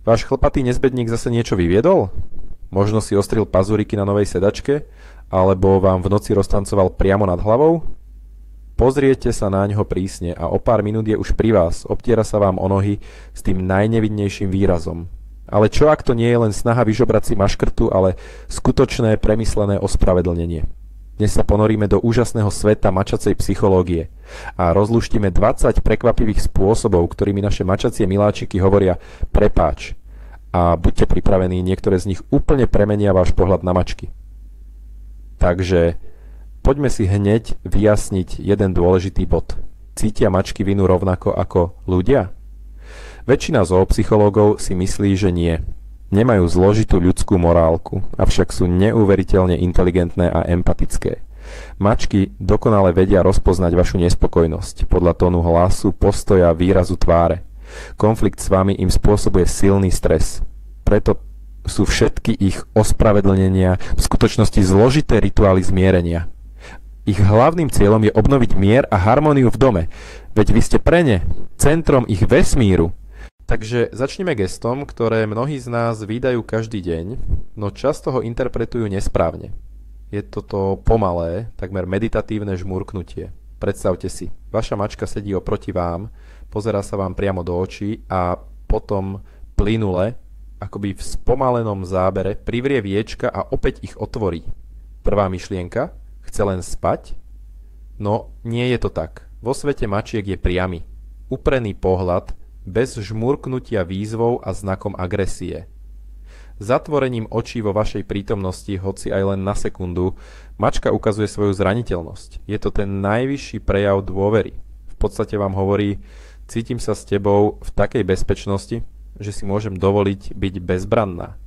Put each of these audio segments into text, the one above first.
Váš chlpatý nezbedník zase niečo vyviedol? Možno si ostril pazúriky na novej sedačke? Alebo vám v noci roztancoval priamo nad hlavou? Pozriete sa na ňo prísne a o pár minút je už pri vás, obtiera sa vám o nohy s tým najnevidnejším výrazom. Ale čo ak to nie je len snaha vyžobrať si maškrtu, ale skutočné premyslené ospravedlnenie? Dnes sa ponoríme do úžasného sveta mačacej psychológie a rozluštíme 20 prekvapivých spôsobov, ktorými naše mačacie miláčiky hovoria prepáč. A buďte pripravení, niektoré z nich úplne premenia váš pohľad na mačky. Takže poďme si hneď vyjasniť jeden dôležitý bod. Cítia mačky vinu rovnako ako ľudia? Väčšina zoopsychológov si myslí, že nie. Nemajú zložitú ľudskú morálku, avšak sú neuveriteľne inteligentné a empatické. Mačky dokonale vedia rozpoznať vašu nespokojnosť podľa tónu hlasu, postoja, výrazu tváre. Konflikt s vami im spôsobuje silný stres. Preto sú všetky ich ospravedlnenia v skutočnosti zložité rituály zmierenia. Ich hlavným cieľom je obnoviť mier a harmóniu v dome, veď vy ste pre ne centrom ich vesmíru. Takže začneme gestom, ktoré mnohí z nás vídajú každý deň, no často ho interpretujú nesprávne. Je toto pomalé, takmer meditatívne žmurknutie. Predstavte si, vaša mačka sedí oproti vám, pozerá sa vám priamo do očí a potom plynule, akoby v spomalenom zábere, privrie viečka a opäť ich otvorí. Prvá myšlienka? Chce len spať? No, nie je to tak. Vo svete mačiek je priamy, uprený pohľad, bez žmurknutia výzvou a znakom agresie. Zatvorením očí vo vašej prítomnosti, hoci aj len na sekundu, mačka ukazuje svoju zraniteľnosť. Je to ten najvyšší prejav dôvery. V podstate vám hovorí, cítim sa s tebou v takej bezpečnosti, že si môžem dovoliť byť bezbranná.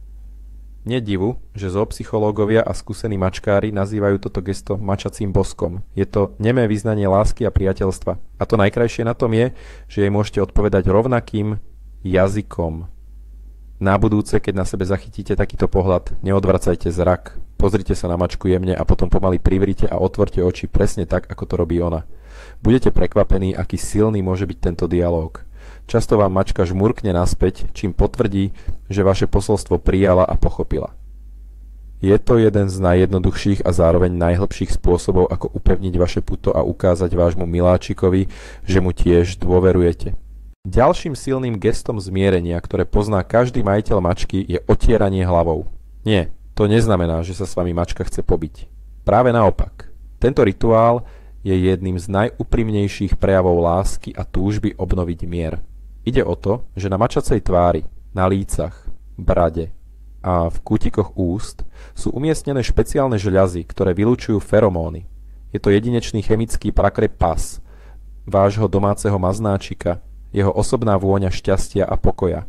Nie divu, že zoopsychológovia a skúsení mačkári nazývajú toto gesto mačacím boskom. Je to nemé vyznanie lásky a priateľstva. A to najkrajšie na tom je, že jej môžete odpovedať rovnakým jazykom. Na budúce, keď na sebe zachytíte takýto pohľad, neodvracajte zrak. Pozrite sa na mačku jemne a potom pomaly privrite a otvorte oči presne tak, ako to robí ona. Budete prekvapení, aký silný môže byť tento dialóg. Často vám mačka žmurkne naspäť, čím potvrdí, že vaše posolstvo prijala a pochopila. Je to jeden z najjednoduchších a zároveň najhlbších spôsobov, ako upevniť vaše puto a ukázať vášmu miláčikovi, že mu tiež dôverujete. Ďalším silným gestom zmierenia, ktoré pozná každý majiteľ mačky, je otieranie hlavou. Nie, to neznamená, že sa s vami mačka chce pobiť. Práve naopak. Tento rituál je jedným z najúprimnejších prejavov lásky a túžby obnoviť mier. Ide o to, že na mačacej tvári, na lícach, brade a v kútikoch úst sú umiestnené špeciálne žľazy, ktoré vylučujú feromóny. Je to jedinečný chemický prakrep pas, vášho domáceho maznáčika, jeho osobná vôňa šťastia a pokoja.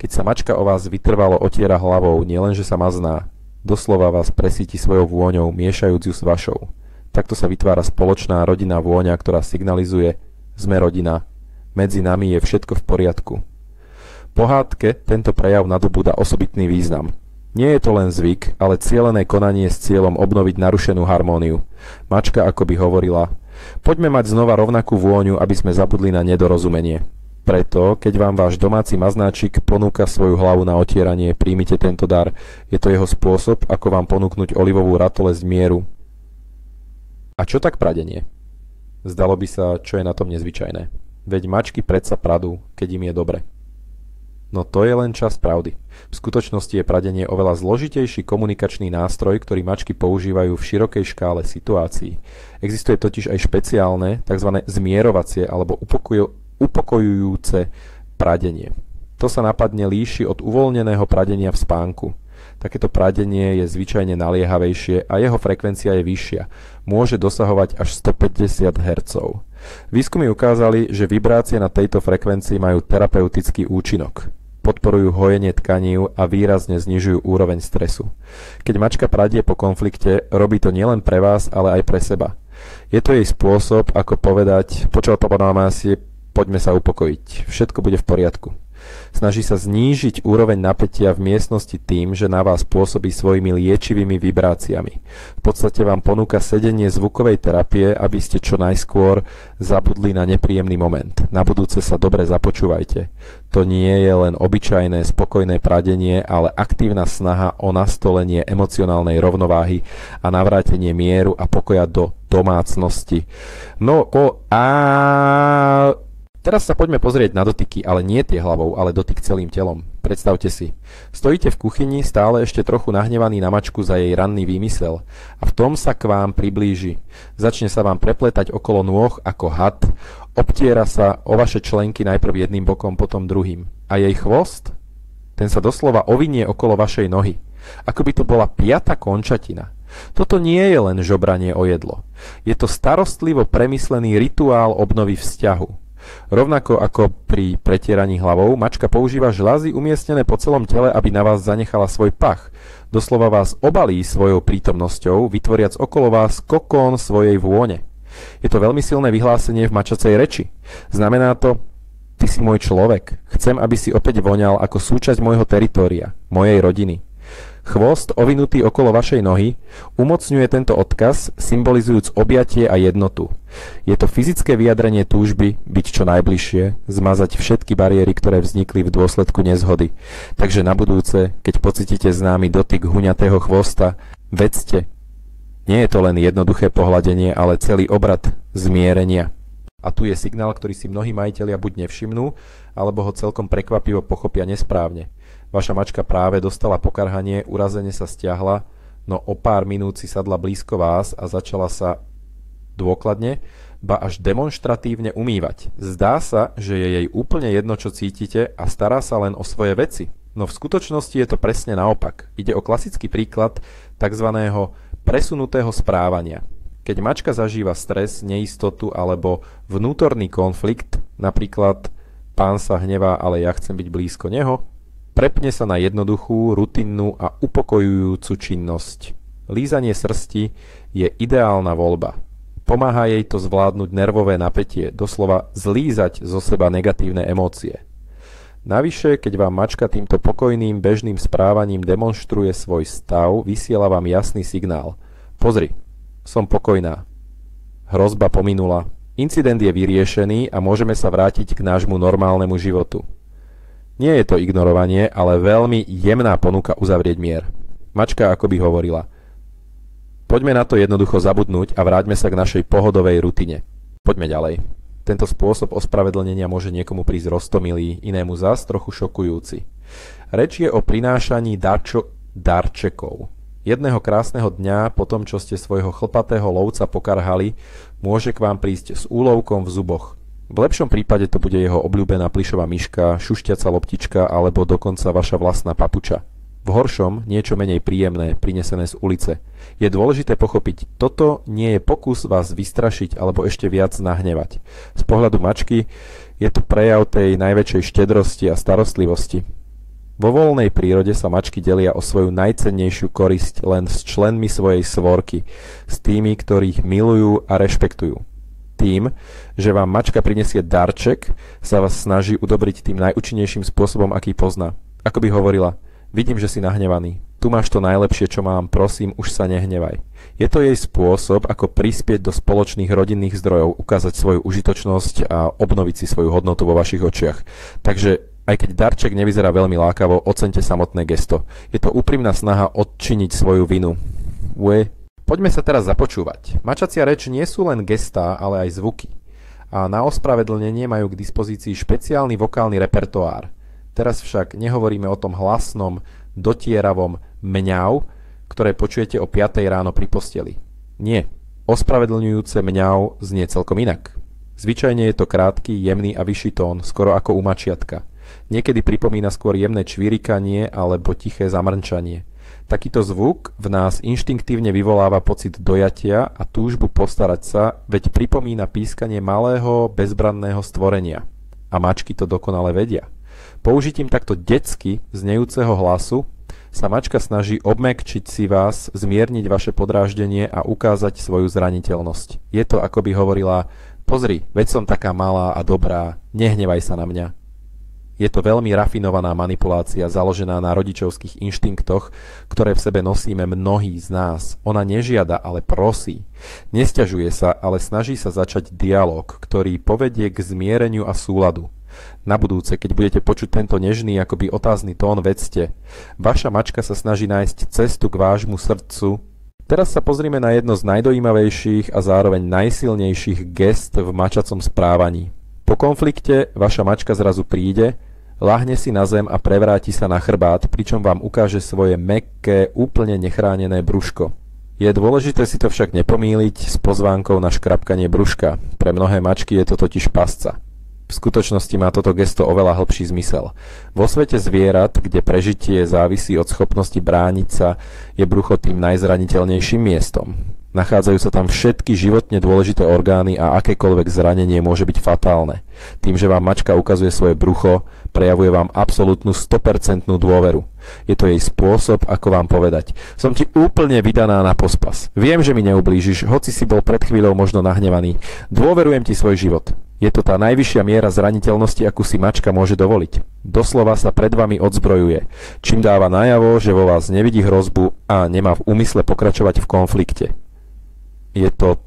Keď sa mačka o vás vytrvalo otiera hlavou, nielenže sa mazná, doslova vás presíti svojou vôňou, miešajúc ju s vašou. Takto sa vytvára spoločná rodinná vôňa, ktorá signalizuje, sme rodina, medzi nami je všetko v poriadku. Pohádke tento prejav nadobúda osobitný význam. Nie je to len zvyk, ale cielené konanie s cieľom obnoviť narušenú harmóniu. Mačka akoby hovorila, poďme mať znova rovnakú vôňu, aby sme zabudli na nedorozumenie. Preto, keď vám váš domáci maznáčik ponúka svoju hlavu na otieranie, príjmite tento dar. Je to jeho spôsob, ako vám ponúknuť olivovú ratolesť mieru. A čo tak pradenie? Zdalo by sa, čo je na tom nezvyčajné. Veď mačky predsa pradú, keď im je dobre. No to je len časť pravdy. V skutočnosti je pradenie oveľa zložitejší komunikačný nástroj, ktorý mačky používajú v širokej škále situácií. Existuje totiž aj špeciálne, tzv. Zmierovacie alebo upokojujúce pradenie. To sa napadne líši od uvoľneného pradenia v spánku. Takéto pradenie je zvyčajne naliehavejšie a jeho frekvencia je vyššia. Môže dosahovať až 150 Hz. Výskumy ukázali, že vibrácie na tejto frekvencii majú terapeutický účinok. Podporujú hojenie tkaní a výrazne znižujú úroveň stresu. Keď mačka pradie po konflikte, robí to nielen pre vás, ale aj pre seba. Je to jej spôsob, ako povedať, počal papa na másie, poďme sa upokojiť, všetko bude v poriadku. Snaží sa znížiť úroveň napätia v miestnosti tým, že na vás pôsobí svojimi liečivými vibráciami. V podstate vám ponúka sedenie zvukovej terapie, aby ste čo najskôr zabudli na nepríjemný moment. Na budúce sa dobre započúvajte. To nie je len obyčajné spokojné pradenie, ale aktívna snaha o nastolenie emocionálnej rovnováhy a navrátenie mieru a pokoja do domácnosti. Teraz sa poďme pozrieť na dotyky, ale nie tie hlavou, ale dotyk celým telom. Predstavte si, stojíte v kuchyni stále ešte trochu nahnevaný na mačku za jej ranný výmysel a v tom sa k vám priblíži. Začne sa vám prepletať okolo nôh ako had, obtiera sa o vaše členky najprv jedným bokom, potom druhým. A jej chvost? Ten sa doslova ovinie okolo vašej nohy. Ako by to bola piata končatina. Toto nie je len žobranie o jedlo. Je to starostlivo premyslený rituál obnovy vzťahu. Rovnako ako pri pretieraní hlavou, mačka používa žľazy umiestnené po celom tele, aby na vás zanechala svoj pach. Doslova vás obalí svojou prítomnosťou, vytvoriac okolo vás kokón svojej vône. Je to veľmi silné vyhlásenie v mačacej reči. Znamená to: ty si môj človek. Chcem, aby si opäť voňal ako súčasť môjho teritória, mojej rodiny. Chvost, ovinutý okolo vašej nohy, umocňuje tento odkaz, symbolizujúc objatie a jednotu. Je to fyzické vyjadrenie túžby byť čo najbližšie, zmazať všetky bariéry, ktoré vznikli v dôsledku nezhody. Takže na budúce, keď pocítite známy dotyk huňatého chvosta, vedzte, nie je to len jednoduché pohľadenie, ale celý obrad zmierenia. A tu je signál, ktorý si mnohí majitelia buď nevšimnú, alebo ho celkom prekvapivo pochopia nesprávne. Vaša mačka práve dostala pokarhanie, urazene sa stiahla, no o pár minút si sadla blízko vás a začala sa dôkladne, ba až demonštratívne umývať. Zdá sa, že je jej úplne jedno, čo cítite a stará sa len o svoje veci. No v skutočnosti je to presne naopak. Ide o klasický príklad tzv. Presunutého správania. Keď mačka zažíva stres, neistotu alebo vnútorný konflikt, napríklad pán sa hnevá, ale ja chcem byť blízko neho, prepne sa na jednoduchú, rutinnú a upokojujúcu činnosť. Lízanie srsti je ideálna voľba. Pomáha jej to zvládnuť nervové napätie, doslova zlízať zo seba negatívne emócie. Navyše, keď vám mačka týmto pokojným, bežným správaním demonštruje svoj stav, vysiela vám jasný signál. Pozri, som pokojná. Hrozba pominula. Incident je vyriešený a môžeme sa vrátiť k nášmu normálnemu životu. Nie je to ignorovanie, ale veľmi jemná ponuka uzavrieť mier. Mačka akoby hovorila: poďme na to jednoducho zabudnúť a vráťme sa k našej pohodovej rutine. Poďme ďalej. Tento spôsob ospravedlnenia môže niekomu prísť roztomilý, inému zas trochu šokujúci. Reč je o prinášaní darčekov. Jedného krásneho dňa, po tom, čo ste svojho chlpatého lovca pokarhali, môže k vám prísť s úlovkom v zuboch. V lepšom prípade to bude jeho obľúbená plyšová myška, šušťaca loptička alebo dokonca vaša vlastná papuča. V horšom niečo menej príjemné, prinesené z ulice. Je dôležité pochopiť, toto nie je pokus vás vystrašiť alebo ešte viac nahnevať. Z pohľadu mačky je to prejav tej najväčšej štedrosti a starostlivosti. Vo voľnej prírode sa mačky delia o svoju najcennejšiu korisť len s členmi svojej svorky, s tými, ktorých milujú a rešpektujú. Tým, že vám mačka prinesie darček, sa vás snaží udobriť tým najúčinnejším spôsobom, aký pozná. Ako by hovorila: vidím, že si nahnevaný. Tu máš to najlepšie, čo mám, prosím, už sa nehnevaj. Je to jej spôsob, ako prispieť do spoločných rodinných zdrojov, ukázať svoju užitočnosť a obnoviť si svoju hodnotu vo vašich očiach. Takže aj keď darček nevyzerá veľmi lákavo, oceňte samotné gesto. Je to úprimná snaha odčiniť svoju vinu. Poďme sa teraz započúvať. Mačacia reč nie sú len gestá, ale aj zvuky. A na ospravedlnenie majú k dispozícii špeciálny vokálny repertoár. Teraz však nehovoríme o tom hlasnom, dotieravom mňau, ktoré počujete o 5 ráno pri posteli. Nie. Ospravedlňujúce mňau znie celkom inak. Zvyčajne je to krátky, jemný a vyšší tón, skoro ako u mačiatka. Niekedy pripomína skôr jemné čvirikanie alebo tiché zamrčanie. Takýto zvuk v nás inštinktívne vyvoláva pocit dojatia a túžbu postarať sa, veď pripomína pískanie malého, bezbranného stvorenia. A mačky to dokonale vedia. Použitím takto detsky znejúceho hlasu sa mačka snaží obmäkčiť si vás, zmierniť vaše podráždenie a ukázať svoju zraniteľnosť. Je to, ako by hovorila: pozri, veď som taká malá a dobrá, nehnevaj sa na mňa. Je to veľmi rafinovaná manipulácia založená na rodičovských inštinktoch, ktoré v sebe nosíme mnohí z nás. Ona nežiada, ale prosí. Nesťažuje sa, ale snaží sa začať dialog, ktorý povedie k zmiereniu a súladu. Na budúce, keď budete počuť tento nežný, akoby otázny tón, vedzte. Vaša mačka sa snaží nájsť cestu k vášmu srdcu. Teraz sa pozrime na jedno z najdojímavejších a zároveň najsilnejších gest v mačacom správaní. Po konflikte vaša mačka zrazu príde, ľahne si na zem a prevráti sa na chrbát, pričom vám ukáže svoje mäkké, úplne nechránené brúško. Je dôležité si to však nepomýliť s pozvánkou na škrapkanie brúška. Pre mnohé mačky je to totiž pasca. V skutočnosti má toto gesto oveľa hlbší zmysel. Vo svete zvierat, kde prežitie závisí od schopnosti brániť sa, je brucho tým najzraniteľnejším miestom. Nachádzajú sa tam všetky životne dôležité orgány a akékoľvek zranenie môže byť fatálne. Tým, že vám mačka ukazuje svoje brucho, prejavuje vám absolútnu 100% dôveru. Je to jej spôsob, ako vám povedať: som ti úplne vydaná na pospas. Viem, že mi neublížiš, hoci si bol pred chvíľou možno nahnevaný. Dôverujem ti svoj život. Je to tá najvyššia miera zraniteľnosti, akú si mačka môže dovoliť. Doslova sa pred vami odzbrojuje, čím dáva najavo, že vo vás nevidí hrozbu a nemá v úmysle pokračovať v konflikte. Je to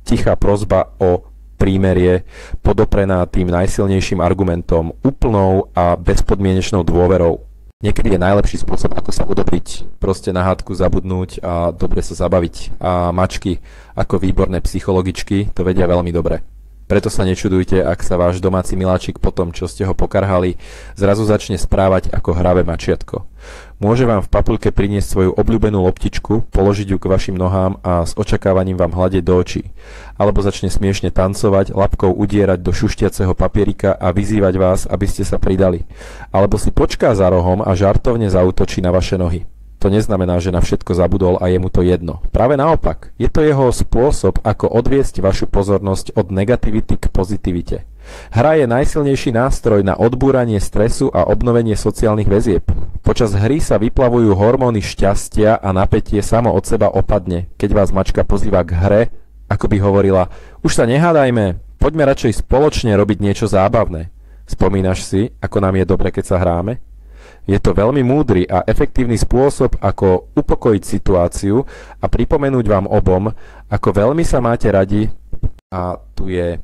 tichá prosba o prímerie, podoprená tým najsilnejším argumentom, úplnou a bezpodmienečnou dôverou. Niekedy je najlepší spôsob, ako sa udobriť, proste na hádku zabudnúť a dobre sa zabaviť. A mačky, ako výborné psychologičky, to vedia veľmi dobre. Preto sa nečudujte, ak sa váš domáci miláčik po tom, čo ste ho pokarhali, zrazu začne správať ako hravé mačiatko. Môže vám v papuľke priniesť svoju obľúbenú loptičku, položiť ju k vašim nohám a s očakávaním vám hľadieť do očí. Alebo začne smiešne tancovať, labkou udierať do šuštiaceho papierika a vyzývať vás, aby ste sa pridali. Alebo si počká za rohom a žartovne zaútočí na vaše nohy. To neznamená, že na všetko zabudol a je mu to jedno. Práve naopak, je to jeho spôsob, ako odviesť vašu pozornosť od negativity k pozitivite. Hra je najsilnejší nástroj na odbúranie stresu a obnovenie sociálnych väzieb. Počas hry sa vyplavujú hormóny šťastia a napätie samo od seba opadne, keď vás mačka pozýva k hre, ako by hovorila: už sa nehádajme, poďme radšej spoločne robiť niečo zábavné. Spomínaš si, ako nám je dobre, keď sa hráme? Je to veľmi múdry a efektívny spôsob, ako upokojiť situáciu a pripomenúť vám obom, ako veľmi sa máte radi. A tu je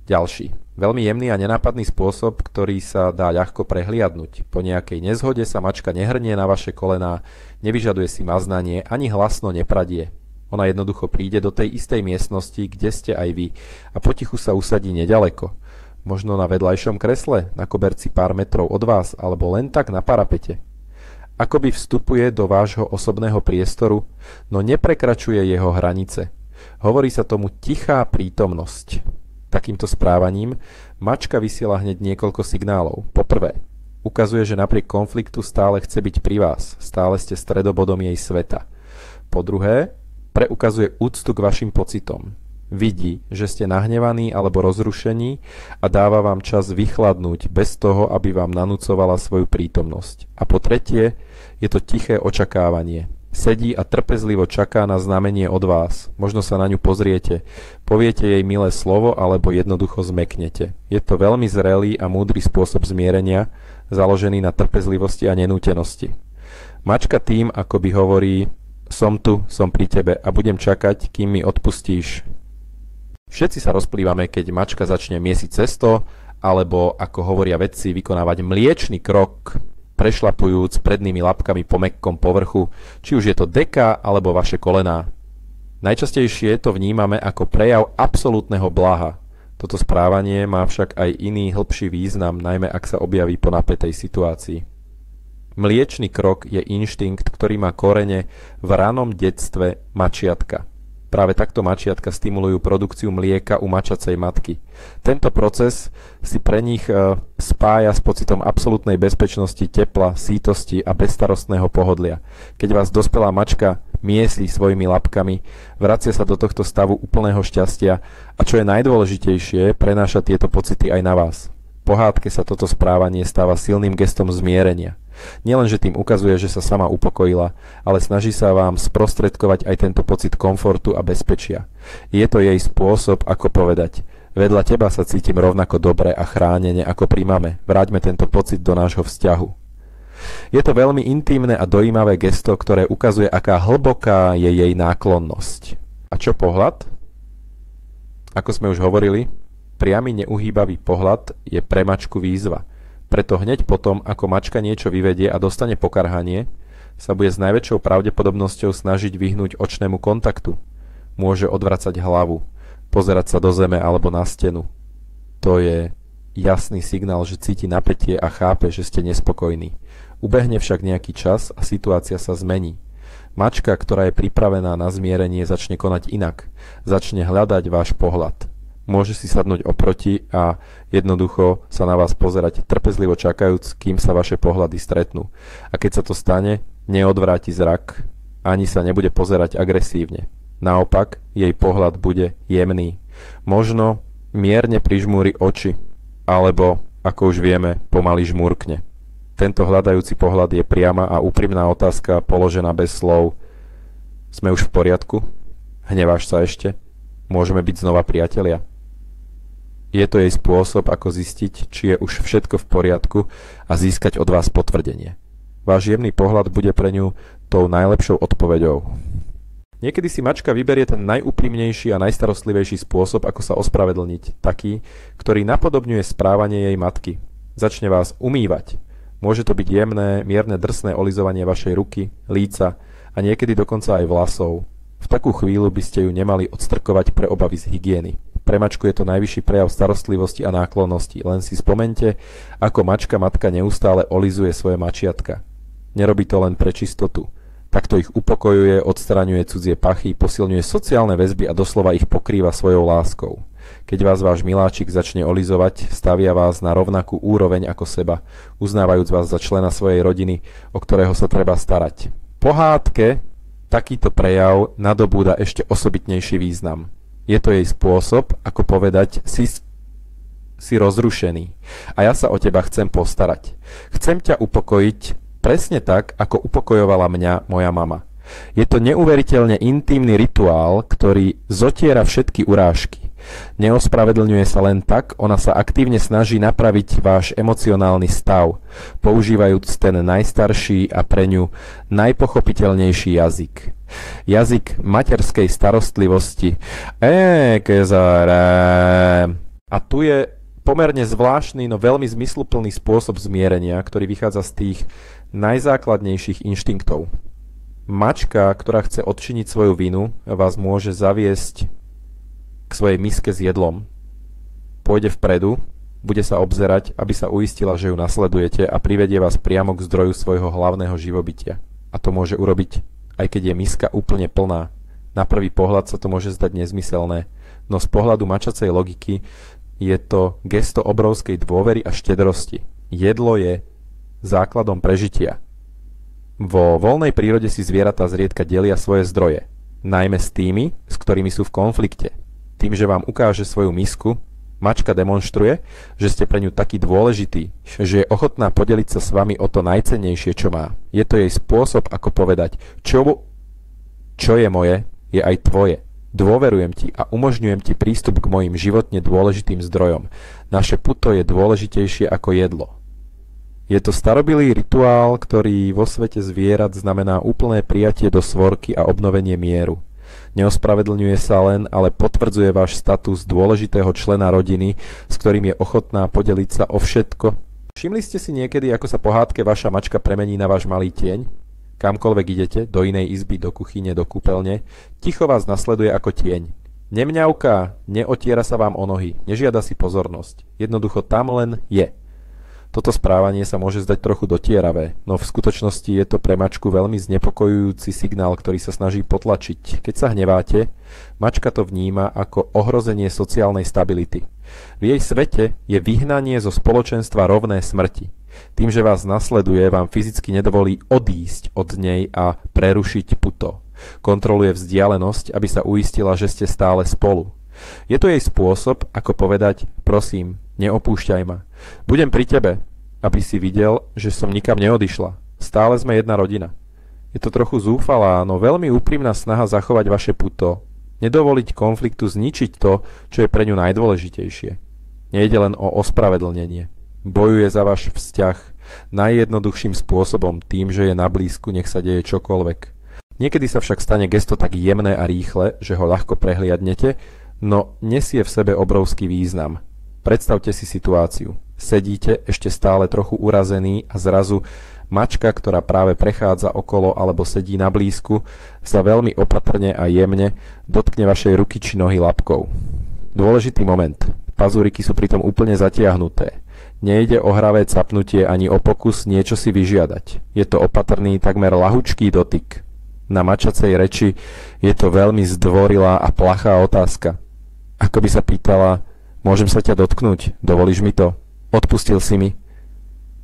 ďalší. Veľmi jemný a nenápadný spôsob, ktorý sa dá ľahko prehliadnuť. Po nejakej nezhode sa mačka nehrnie na vaše kolená, nevyžaduje si maznanie, ani hlasno nepradie. Ona jednoducho príde do tej istej miestnosti, kde ste aj vy, a potichu sa usadí neďaleko. Možno na vedľajšom kresle, na koberci pár metrov od vás, alebo len tak na parapete. Akoby vstupuje do vášho osobného priestoru, no neprekračuje jeho hranice. Hovorí sa tomu tichá prítomnosť. Takýmto správaním mačka vysiela hneď niekoľko signálov. Po prvé, ukazuje, že napriek konfliktu stále chce byť pri vás, stále ste stredobodom jej sveta. Po druhé, preukazuje úctu k vašim pocitom. Vidí, že ste nahnevaní alebo rozrušení a dáva vám čas vychladnúť bez toho, aby vám nanúcovala svoju prítomnosť. A po tretie, je to tiché očakávanie. Sedí a trpezlivo čaká na znamenie od vás. Možno sa na ňu pozriete, poviete jej milé slovo alebo jednoducho zmeknete. Je to veľmi zrelý a múdry spôsob zmierenia, založený na trpezlivosti a nenútenosti. Mačka tým akoby hovorí: som tu, som pri tebe a budem čakať, kým mi odpustíš. Všetci sa rozplývame, keď mačka začne miesiť cesto, alebo, ako hovoria vedci, vykonávať mliečny krok, prešlapujúc prednými labkami po mäkkom povrchu, či už je to deka alebo vaše kolená. Najčastejšie to vnímame ako prejav absolútneho blaha. Toto správanie má však aj iný hĺbší význam, najmä ak sa objaví po napätej situácii. Mliečny krok je inštinkt, ktorý má korene v ranom detstve mačiatka. Práve takto mačiatka stimulujú produkciu mlieka u mačacej matky. Tento proces si pre nich spája s pocitom absolútnej bezpečnosti, tepla, sítosti a bezstarostného pohodlia. Keď vás dospelá mačka miesí svojimi labkami, vracia sa do tohto stavu úplného šťastia a čo je najdôležitejšie, prenáša tieto pocity aj na vás. Po hádke sa toto správanie stáva silným gestom zmierenia. Nielenže tým ukazuje, že sa sama upokojila, ale snaží sa vám sprostredkovať aj tento pocit komfortu a bezpečia. Je to jej spôsob, ako povedať: Vedľa teba sa cítim rovnako dobre a chránene ako pri mame. Vráťme tento pocit do nášho vzťahu. Je to veľmi intímne a dojímavé gesto, ktoré ukazuje, aká hlboká je jej náklonnosť. A čo pohľad? Ako sme už hovorili, priamy neuhýbavý pohľad je pre mačku výzva. Preto hneď potom, ako mačka niečo vyvedie a dostane pokarhanie, sa bude s najväčšou pravdepodobnosťou snažiť vyhnúť očnému kontaktu. Môže odvracať hlavu, pozerať sa do zeme alebo na stenu. To je jasný signál, že cíti napätie a chápe, že ste nespokojní. Ubehne však nejaký čas a situácia sa zmení. Mačka, ktorá je pripravená na zmierenie, začne konať inak. Začne hľadať váš pohľad. Môže si sadnúť oproti a jednoducho sa na vás pozerať, trpezlivo čakajúc, kým sa vaše pohľady stretnú. A keď sa to stane, neodvráti zrak, ani sa nebude pozerať agresívne. Naopak, jej pohľad bude jemný. Možno mierne prižmúri oči, alebo, ako už vieme, pomaly žmúrkne. Tento hľadajúci pohľad je priama a úprimná otázka položená bez slov. Sme už v poriadku? Hneváš sa ešte? Môžeme byť znova priatelia? Je to jej spôsob, ako zistiť, či je už všetko v poriadku a získať od vás potvrdenie. Váš jemný pohľad bude pre ňu tou najlepšou odpoveďou. Niekedy si mačka vyberie ten najúprimnejší a najstarostlivejší spôsob, ako sa ospravedlniť, taký, ktorý napodobňuje správanie jej matky. Začne vás umývať. Môže to byť jemné, mierne drsné olizovanie vašej ruky, líca a niekedy dokonca aj vlasov. V takú chvíľu by ste ju nemali odstrkovať pre obavy z hygieny. Pre mačku je to najvyšší prejav starostlivosti a náklonnosti. Len si spomente, ako mačka matka neustále olizuje svoje mačiatka. Nerobí to len pre čistotu. Takto ich upokojuje, odstraňuje cudzie pachy, posilňuje sociálne väzby a doslova ich pokrýva svojou láskou. Keď vás váš miláčik začne olizovať, stavia vás na rovnakú úroveň ako seba, uznávajúc vás za člena svojej rodiny, o ktorého sa treba starať. Po hádke takýto prejav nadobúda ešte osobitnejší význam. Je to jej spôsob, ako povedať, si rozrušený a ja sa o teba chcem postarať. Chcem ťa upokojiť presne tak, ako upokojovala mňa moja mama. Je to neuveriteľne intímny rituál, ktorý zotiera všetky urážky. Neospravedlňuje sa len tak, ona sa aktívne snaží napraviť váš emocionálny stav, používajúc ten najstarší a pre ňu najpochopiteľnejší jazyk. Jazyk materskej starostlivosti. A tu je pomerne zvláštny, no veľmi zmysluplný spôsob zmierenia, ktorý vychádza z tých najzákladnejších inštinktov. Mačka, ktorá chce odčiniť svoju vinu, vás môže zaviesť k svojej miske s jedlom. Pôjde vpredu, bude sa obzerať, aby sa uistila, že ju nasledujete a privedie vás priamo k zdroju svojho hlavného živobytia. A to môže urobiť, aj keď je miska úplne plná. Na prvý pohľad sa to môže zdať nezmyselné, no z pohľadu mačacej logiky je to gesto obrovskej dôvery a štedrosti. Jedlo je základom prežitia. Vo voľnej prírode si zvieratá zriedka delia svoje zdroje, najmä s tými, s ktorými sú v konflikte. Tým, že vám ukáže svoju misku, mačka demonštruje, že ste pre ňu taký dôležitý, že je ochotná podeliť sa s vami o to najcennejšie, čo má. Je to jej spôsob, ako povedať, čo je moje, je aj tvoje. Dôverujem ti a umožňujem ti prístup k mojim životne dôležitým zdrojom. Naše puto je dôležitejšie ako jedlo. Je to starobilý rituál, ktorý vo svete zvierat znamená úplné prijatie do svorky a obnovenie mieru. Neospravedlňuje sa len, ale potvrdzuje váš status dôležitého člena rodiny, s ktorým je ochotná podeliť sa o všetko. Všimli ste si niekedy, ako sa po hádke vaša mačka premení na váš malý tieň? Kamkoľvek idete, do inej izby, do kuchyne, do kúpeľne, ticho vás nasleduje ako tieň. Nemňauká, neotiera sa vám o nohy, nežiada si pozornosť. Jednoducho tam len je. Toto správanie sa môže zdať trochu dotieravé, no v skutočnosti je to pre mačku veľmi znepokojujúci signál, ktorý sa snaží potlačiť. Keď sa hneváte, mačka to vníma ako ohrozenie sociálnej stability. V jej svete je vyhnanie zo spoločenstva rovné smrti. Tým, že vás nasleduje, vám fyzicky nedovolí odísť od nej a prerušiť puto. Kontroluje vzdialenosť, aby sa uistila, že ste stále spolu. Je to jej spôsob, ako povedať, prosím, neopúšťaj ma. Budem pri tebe, aby si videl, že som nikam neodišla. Stále sme jedna rodina. Je to trochu zúfalá, no veľmi úprimná snaha zachovať vaše puto Nedovoliť konfliktu zničiť to, čo je pre ňu najdôležitejšie. Nejde len o ospravedlnenie. Bojuje za váš vzťah najjednoduchším spôsobom, tým, že je na blízku, nech sa deje čokoľvek. Niekedy sa však stane gesto tak jemné a rýchle, že ho ľahko prehliadnete, no nesie v sebe obrovský význam. Predstavte si situáciu. Sedíte ešte stále trochu urazený a zrazu mačka, ktorá práve prechádza okolo alebo sedí na blízku, sa veľmi opatrne a jemne dotkne vašej ruky či nohy labkou. Dôležitý moment. Pazúriky sú pritom úplne zatiahnuté. Nejde o hravé capnutie ani o pokus niečo si vyžiadať. Je to opatrný, takmer ľahučký dotyk. Na mačacej reči je to veľmi zdvorilá a plachá otázka. Ako by sa pýtala: môžem sa ťa dotknúť? Dovolíš mi to? Odpustil si mi?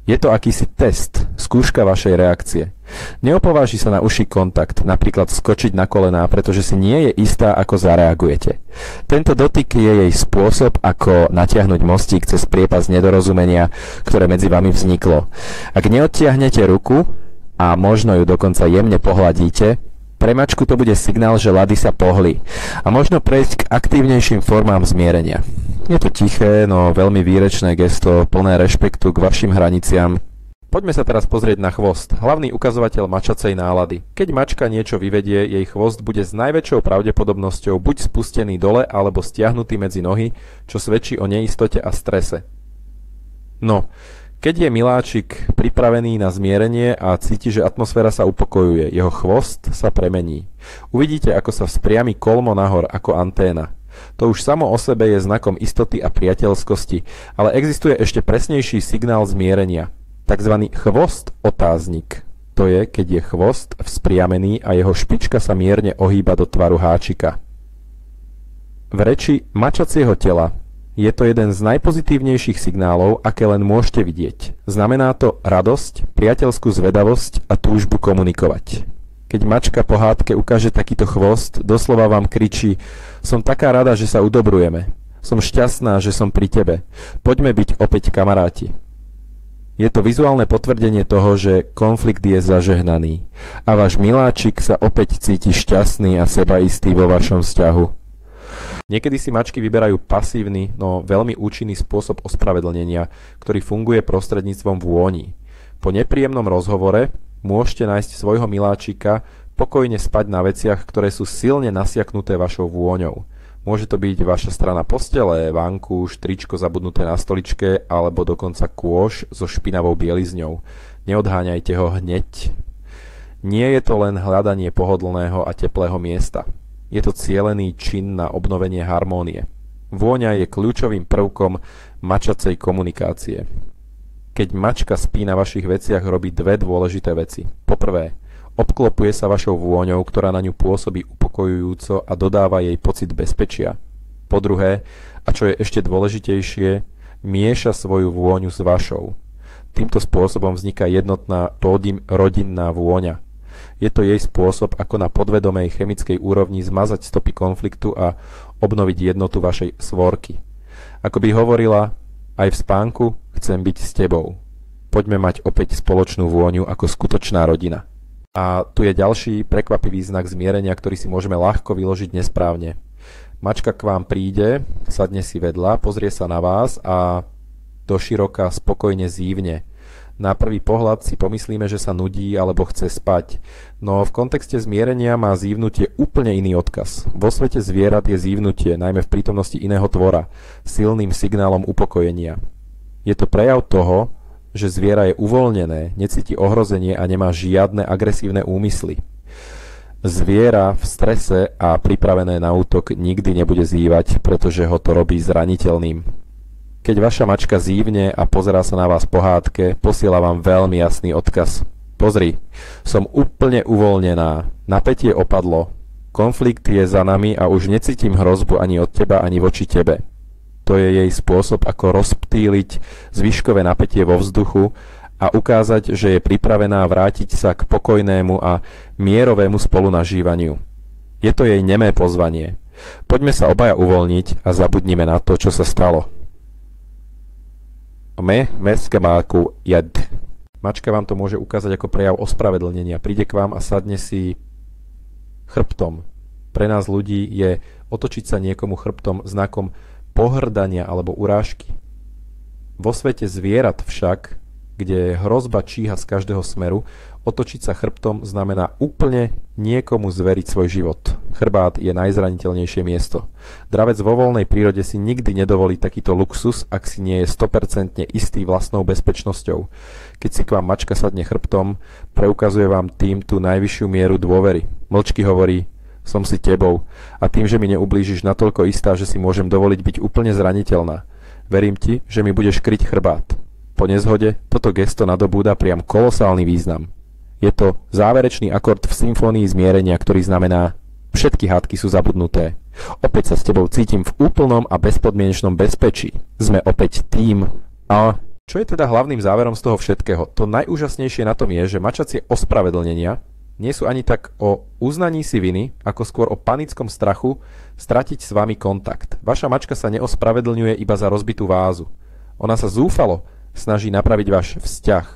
Je to akýsi test, skúška vašej reakcie. Neopováži sa na užší kontakt, napríklad skočiť na kolená, pretože si nie je istá, ako zareagujete. Tento dotyk je jej spôsob, ako natiahnuť mostík cez priepas nedorozumenia, ktoré medzi vami vzniklo. Ak neodtiahnete ruku a možno ju dokonca jemne pohľadíte, pre mačku to bude signál, že ľady sa pohli a možno prejsť k aktívnejším formám zmierenia. Je to tiché, no veľmi výrečné gesto, plné rešpektu k vašim hraniciam. Poďme sa teraz pozrieť na chvost, hlavný ukazovateľ mačacej nálady. Keď mačka niečo vyvedie, jej chvost bude s najväčšou pravdepodobnosťou buď spustený dole, alebo stiahnutý medzi nohy, čo svedčí o neistote a strese. No, keď je miláčik pripravený na zmierenie a cíti, že atmosféra sa upokojuje, jeho chvost sa premení. Uvidíte, ako sa vzpriami kolmo nahor ako anténa. To už samo o sebe je znakom istoty a priateľskosti, ale existuje ešte presnejší signál zmierenia. Takzvaný chvost otáznik. To je, keď je chvost vzpriamený a jeho špička sa mierne ohýba do tvaru háčika. V reči mačacieho tela je to jeden z najpozitívnejších signálov, aké len môžete vidieť. Znamená to radosť, priateľskú zvedavosť a túžbu komunikovať. Keď mačka po hádke ukáže takýto chvost, doslova vám kričí: som taká rada, že sa udobrujeme. Som šťastná, že som pri tebe. Poďme byť opäť kamaráti. Je to vizuálne potvrdenie toho, že konflikt je zažehnaný a váš miláčik sa opäť cíti šťastný a sebaistý vo vašom vzťahu. Niekedy si mačky vyberajú pasívny, no veľmi účinný spôsob ospravedlnenia, ktorý funguje prostredníctvom vôni. Po nepríjemnom rozhovore môžete nájsť svojho miláčika pokojne spať na veciach, ktoré sú silne nasiaknuté vašou vôňou. Môže to byť vaša strana postele, vankúš, tričko zabudnuté na stoličke alebo dokonca kôš so špinavou bielizňou. Neodháňajte ho hneď. Nie je to len hľadanie pohodlného a teplého miesta. Je to cielený čin na obnovenie harmónie. Vôňa je kľúčovým prvkom mačacej komunikácie. Keď mačka spí na vašich veciach, robí dve dôležité veci. Poprvé, obklopuje sa vašou vôňou, ktorá na ňu pôsobí upokojujúco a dodáva jej pocit bezpečia. Po druhé, a čo je ešte dôležitejšie, mieša svoju vôňu s vašou. Týmto spôsobom vzniká jednotná rodinná vôňa. Je to jej spôsob, ako na podvedomej chemickej úrovni zmazať stopy konfliktu a obnoviť jednotu vašej svorky. Ako by hovorila: aj v spánku chcem byť s tebou. Poďme mať opäť spoločnú vôňu ako skutočná rodina. A tu je ďalší prekvapivý znak zmierenia, ktorý si môžeme ľahko vyložiť nesprávne. Mačka k vám príde, sadne si vedľa, pozrie sa na vás a doširoka spokojne zívne. Na prvý pohľad si pomyslíme, že sa nudí alebo chce spať, no v kontexte zmierenia má zívnutie úplne iný odkaz. Vo svete zvierat je zívnutie, najmä v prítomnosti iného tvora, silným signálom upokojenia. Je to prejav toho, že zviera je uvoľnené, necíti ohrozenie a nemá žiadne agresívne úmysly. Zviera v strese a pripravené na útok nikdy nebude zývať, pretože ho to robí zraniteľným. Keď vaša mačka zívne a pozerá sa na vás po hádke, posiela vám veľmi jasný odkaz. Pozri, som úplne uvoľnená, napätie opadlo, konflikt je za nami a už necítim hrozbu ani od teba, ani voči tebe. To je jej spôsob, ako rozptýliť zvyškové napätie vo vzduchu a ukázať, že je pripravená vrátiť sa k pokojnému a mierovému spolunažívaniu. Je to jej nemé pozvanie. Poďme sa obaja uvoľniť a zabudnime na to, čo sa stalo. Mačka vám to môže ukázať ako prejav ospravedlnenia. Príde k vám a sadne si chrbtom. pre nás ľudí je otočiť sa niekomu chrbtom znakom pohŕdania alebo urážky. Vo svete zvierat však, kde hrozba číha z každého smeru, otočiť sa chrbtom znamená úplne niekomu zveriť svoj život. Chrbát je najzraniteľnejšie miesto. Dravec vo voľnej prírode si nikdy nedovolí takýto luxus, ak si nie je 100% istý vlastnou bezpečnosťou. Keď si k vám mačka sadne chrbtom, preukazuje vám tým tú najvyššiu mieru dôvery. Mlčky hovorí: som si tebou a tým, že mi neublížiš, natoľko istá, že si môžem dovoliť byť úplne zraniteľná. Verím ti, že mi budeš kryť chrbát. Po nezhode toto gesto nadobúda priam kolosálny význam. Je to záverečný akord v symfónii zmierenia, ktorý znamená: všetky hádky sú zabudnuté. Opäť sa s tebou cítim v úplnom a bezpodmienečnom bezpečí. Sme opäť tým. A čo je teda hlavným záverom z toho všetkého? To najúžasnejšie na tom je, že mačacie ospravedlnenia nie sú ani tak o uznaní si viny, ako skôr o panickom strachu stratiť s vami kontakt. Vaša mačka sa neospravedlňuje iba za rozbitú vázu. Ona sa zúfalo snaží napraviť váš vzťah,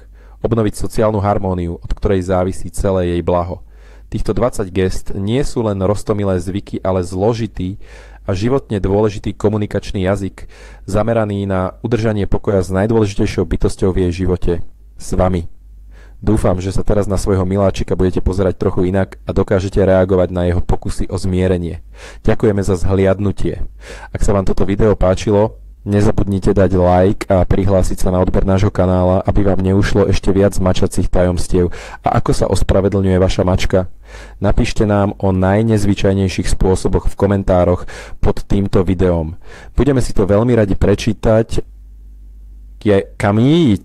obnoviť sociálnu harmóniu, od ktorej závisí celé jej blaho. Týchto 20 gest nie sú len roztomilé zvyky, ale zložitý a životne dôležitý komunikačný jazyk, zameraný na udržanie pokoja s najdôležitejšou bytosťou v jej živote, s vami. Dúfam, že sa teraz na svojho miláčika budete pozerať trochu inak a dokážete reagovať na jeho pokusy o zmierenie. Ďakujeme za zhliadnutie. Ak sa vám toto video páčilo, nezabudnite dať like a prihlásiť sa na odber nášho kanála, aby vám neušlo ešte viac mačacích tajomstiev. A ako sa ospravedlňuje vaša mačka? Napíšte nám o najnezvyčajnejších spôsoboch v komentároch pod týmto videom. Budeme si to veľmi radi prečítať. Camille,